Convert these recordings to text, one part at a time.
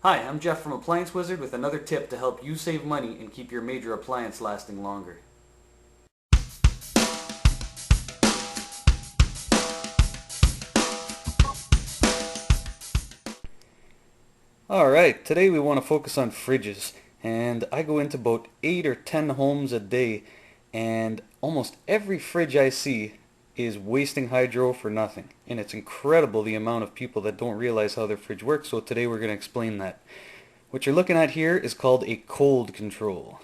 Hi, I'm Jeff from Appliance Wizard with another tip to help you save money and keep your major appliance lasting longer. Alright, today we want to focus on fridges, and I go into about 8 or 10 homes a day, and almost every fridge I see is wasting hydro for nothing. And it's incredible the amount of people that don't realize how their fridge works, so today we're going to explain that. What you're looking at here is called a cold control.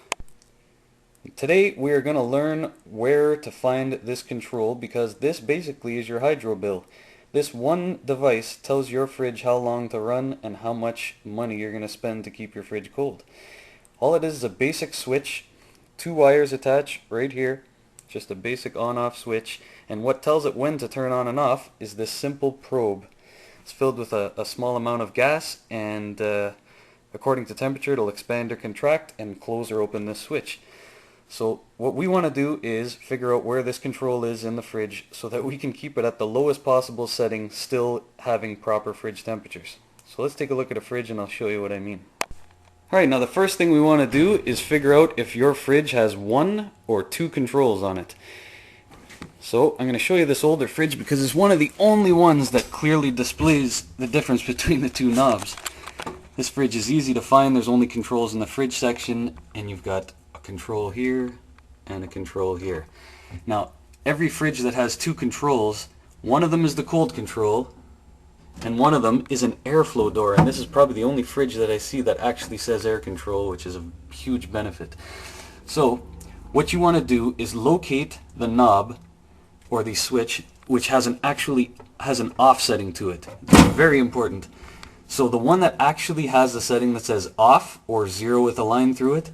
Today we are going to learn where to find this control, because this basically is your hydro bill. This one device tells your fridge how long to run and how much money you're going to spend to keep your fridge cold. All it is a basic switch, 2 wires attached right here, just a basic on-off switch, and what tells it when to turn on and off is this simple probe. It's filled with a small amount of gas, and according to temperature it'll expand or contract and close or open this switch. So what we want to do is figure out where this control is in the fridge so that we can keep it at the lowest possible setting, still having proper fridge temperatures. So let's take a look at a fridge and I'll show you what I mean. Alright, now the first thing we want to do is figure out if your fridge has 1 or 2 controls on it. So I'm going to show you this older fridge because it's one of the only ones that clearly displays the difference between the 2 knobs. This fridge is easy to find. There's only controls in the fridge section, and you've got control here and a control here. Now every fridge that has 2 controls, one of them is the cold control and one of them is an airflow door, and this is probably the only fridge that I see that actually says air control, which is a huge benefit. So what you want to do is locate the knob or the switch which actually has an off setting to it. It's very important. So the one that actually has the setting that says off or 0 with a line through it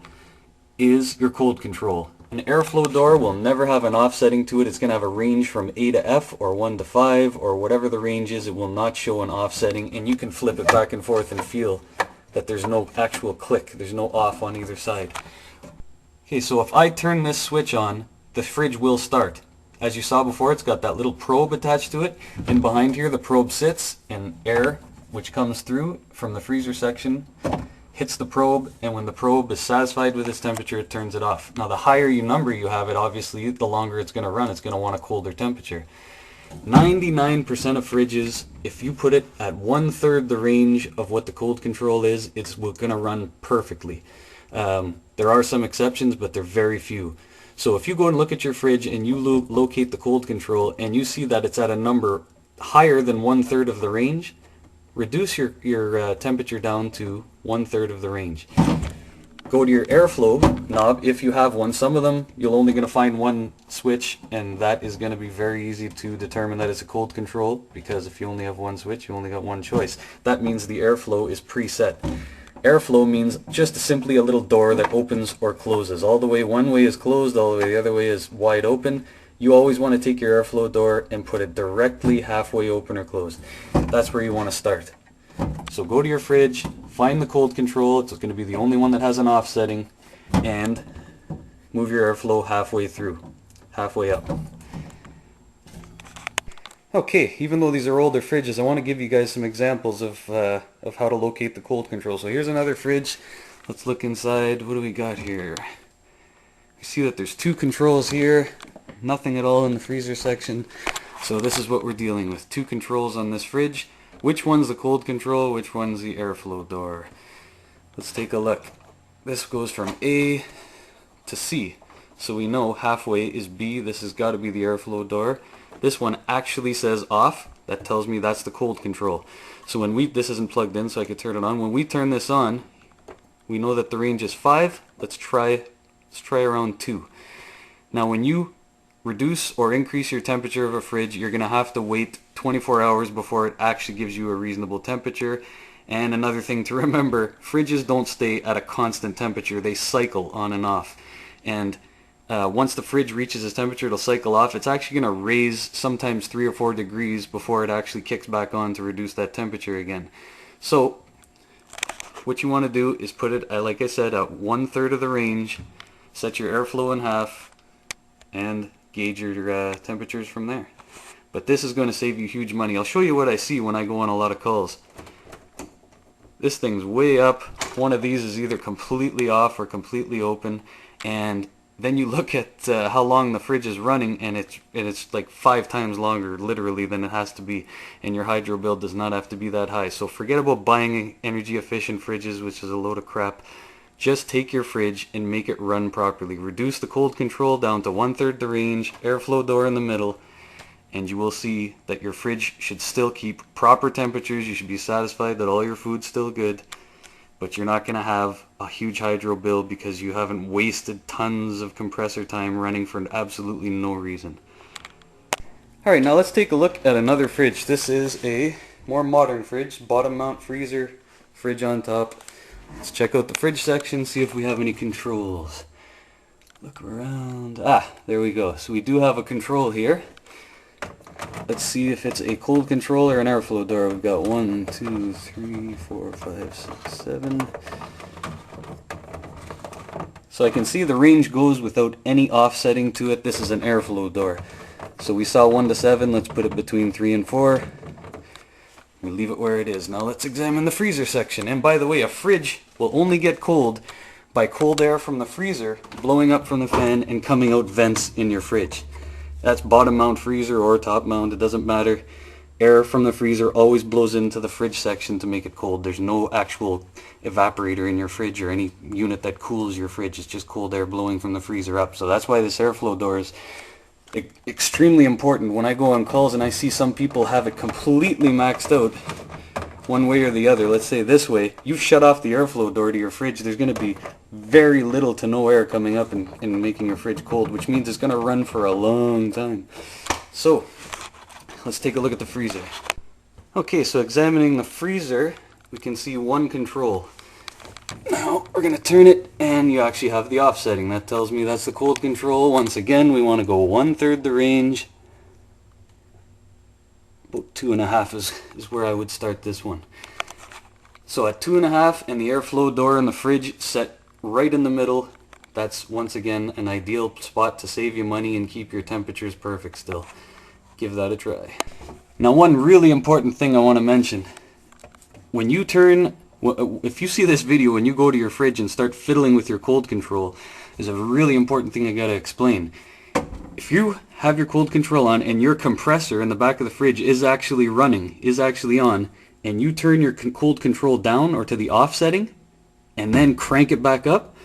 is your cold control. An airflow door will never have an off setting to it. It's going to have a range from A to F or 1 to 5 or whatever the range is. It will not show an off setting, and you can flip it back and forth and feel that there's no actual click. There's no off on either side. Okay, so if I turn this switch on, the fridge will start. As you saw before, it's got that little probe attached to it, and behind here the probe sits, and air, which comes through from the freezer section, hits the probe, and when the probe is satisfied with its temperature, it turns it off. Now the higher number you have it, obviously, the longer it's going to run. It's going to want a colder temperature. 99% of fridges, if you put it at 1/3 the range of what the cold control is, it's going to run perfectly. There are some exceptions, but they're very few. So if you go and look at your fridge and you locate the cold control and you see that it's at a number higher than 1/3 of the range, reduce your temperature down to 1/3 of the range. Go to your airflow knob if you have one. Some of them you're only going to find one switch, and that is going to be very easy to determine that it's a cold control, because if you only have one switch, you only got one choice. That means the airflow is preset. Airflow means just simply a little door that opens or closes. All the way one way is closed, all the way the other way is wide open. You always want to take your airflow door and put it directly halfway open or closed. That's where you want to start. So go to your fridge, find the cold control, it's going to be the only one that has an off setting, and move your airflow halfway through, halfway up. Okay, even though these are older fridges, I want to give you guys some examples of how to locate the cold control. So here's another fridge. Let's look inside. What do we got here? You see that there's 2 controls here, nothing at all in the freezer section. So this is what we're dealing with. 2 controls on this fridge. Which one's the cold control? Which one's the airflow door? Let's take a look. This goes from A to C. So we know halfway is B. This has got to be the airflow door. This one actually says off. That tells me that's the cold control. So when this isn't plugged in, so I could turn it on. When we turn this on, we know that the range is 5. Let's try around 2. Now when you reduce or increase your temperature of a fridge, you're going to have to wait 24 hours before it actually gives you a reasonable temperature. And another thing to remember, fridges don't stay at a constant temperature. They cycle on and off. And once the fridge reaches its temperature, it'll cycle off. It's actually going to raise sometimes 3 or 4 degrees before it actually kicks back on to reduce that temperature again. So what you want to do is put it, like I said, at 1/3 of the range, set your airflow in half, and gauge your temperatures from there. But this is going to save you huge money. I'll show you what I see when I go on a lot of calls. This thing's way up. One of these is either completely off or completely open, and then you look at how long the fridge is running, and it's like 5 times longer literally than it has to be, and your hydro bill does not have to be that high. So forget about buying energy efficient fridges, which is a load of crap. Just take your fridge and make it run properly. Reduce the cold control down to 1/3 the range, airflow door in the middle, and you will see that your fridge should still keep proper temperatures. You should be satisfied that all your food's still good, but you're not going to have a huge hydro bill because you haven't wasted tons of compressor time running for absolutely no reason. Alright, now let's take a look at another fridge. This is a more modern fridge, bottom mount freezer, fridge on top. Let's check out the fridge section, see if we have any controls. Look around. There we go. So we do have a control here. Let's see if it's a cold control or an airflow door. We've got 1, 2, 3, 4, 5, 6, 7. So I can see the range goes without any offsetting to it. This is an airflow door. So we saw 1 to 7. Let's put it between 3 and 4. We leave it where it is. Now let's examine the freezer section. And by the way, a fridge will only get cold by cold air from the freezer blowing up from the fan and coming out vents in your fridge. That's bottom mount freezer or top mount, it doesn't matter. Air from the freezer always blows into the fridge section to make it cold. There's no actual evaporator in your fridge or any unit that cools your fridge. It's just cold air blowing from the freezer up. So that's why this airflow door is extremely important. When I go on calls and I see some people have it completely maxed out one way or the other, let's say this way, you've shut off the airflow door to your fridge, there's going to be very little to no air coming up and making your fridge cold, which means it's going to run for a long time. So let's take a look at the freezer. Okay, so examining the freezer, we can see one control. Now we're going to turn it, and you actually have the offsetting. That tells me that's the cold control. Once again, we want to go 1/3 the range. About 2.5 is where I would start this one. So at 2.5 and the airflow door in the fridge set right in the middle, that's once again an ideal spot to save you money and keep your temperatures perfect still. Give that a try. Now one really important thing I want to mention. When you turn, if you see this video and you go to your fridge and start fiddling with your cold control, is a really important thing I got to explain. If you have your cold control on and your compressor in the back of the fridge is actually running, is actually on, and you turn your cold control down or to the offsetting and then crank it back up,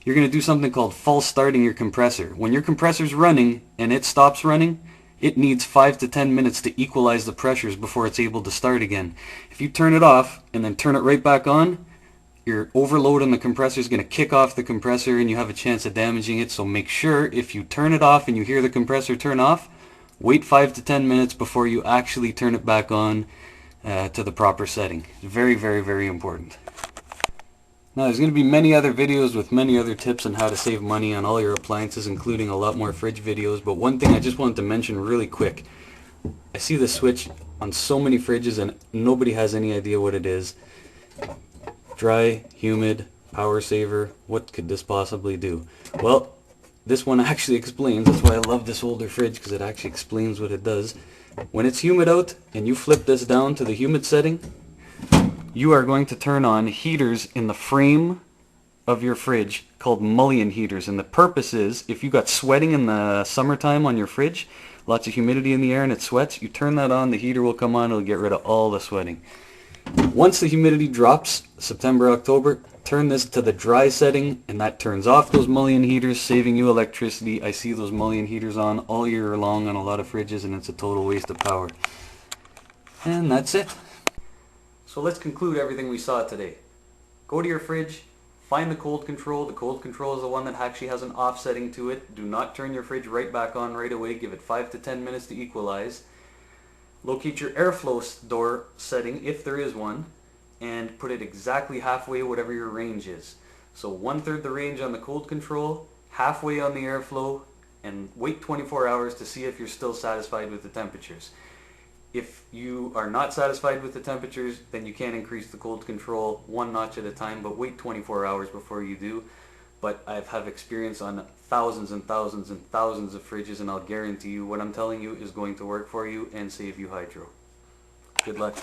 you're going to do something called false starting your compressor. When your compressor's running and it stops running, it needs 5 to 10 minutes to equalize the pressures before it's able to start again. If you turn it off and then turn it right back on, your overload on the compressor is going to kick off the compressor and you have a chance of damaging it. So make sure if you turn it off and you hear the compressor turn off, wait 5 to 10 minutes before you actually turn it back on to the proper setting. It's very, very, very important. Now there's going to be many other videos with many other tips on how to save money on all your appliances, including a lot more fridge videos, but one thing I just wanted to mention really quick. I see this switch on so many fridges and nobody has any idea what it is. Dry, humid, power saver, what could this possibly do? Well, this one actually explains. That's why I love this older fridge, because it actually explains what it does. When it's humid out and you flip this down to the humid setting, you are going to turn on heaters in the frame of your fridge called mullion heaters. And the purpose is, if you got sweating in the summertime on your fridge, lots of humidity in the air and it sweats, you turn that on, the heater will come on, it'll get rid of all the sweating. Once the humidity drops, September, October, turn this to the dry setting and that turns off those mullion heaters, saving you electricity. I see those mullion heaters on all year long on a lot of fridges and it's a total waste of power. And that's it. So let's conclude everything we saw today. Go to your fridge, find the cold control. The cold control is the one that actually has an offsetting to it. Do not turn your fridge right back on right away. Give it 5 to 10 minutes to equalize. Locate your airflow door setting, if there is one, and put it exactly halfway whatever your range is. So 1/3 the range on the cold control, halfway on the airflow, and wait 24 hours to see if you're still satisfied with the temperatures. If you are not satisfied with the temperatures, then you can increase the cold control 1 notch at a time, but wait 24 hours before you do. But I have experience on thousands and thousands and thousands of fridges, and I'll guarantee you what I'm telling you is going to work for you and save you hydro. Good luck.